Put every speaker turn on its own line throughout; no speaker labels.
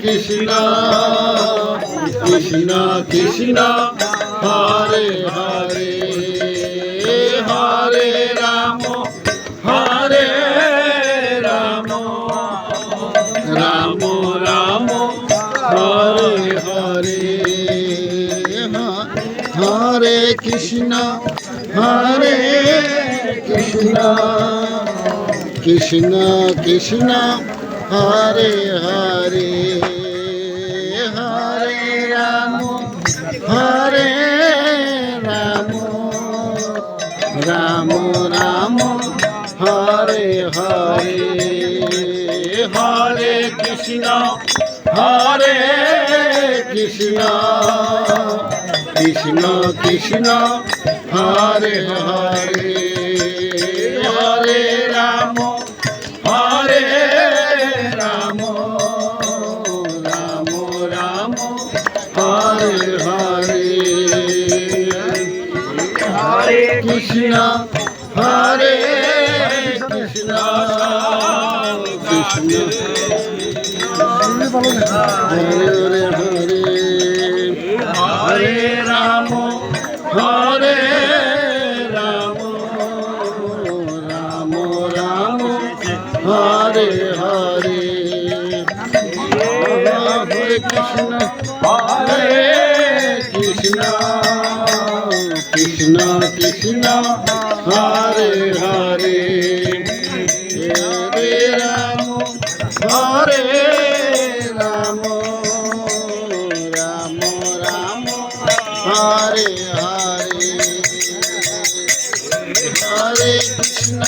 Krishna Krishna Krishna Hare Hare Hare Ram হরে Ram Ram Ram Hare Hare Hare Krishna Krishna Krishna Hare Hare Hare Ram Ram Ram Hare Hare Hare Krishna Krishna Krishna Hare Hare Hare Ram Ram Ram Hare Hare Hare Krishna Krishna Hare Hare Hare Ram Ram Ram Hare Hare Hare Krishna Krishna Krishna Hare Hare Hare Ram Ram Ram Hare Hare Hare Krishna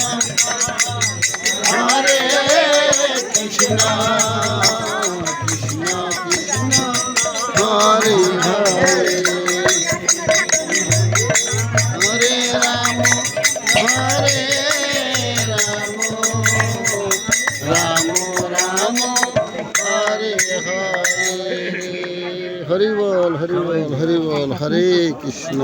Krishna Krishna Hare Hare Hare Ram Ram Hare Hare Hari বল Hari বল Hari বল হরে Krishna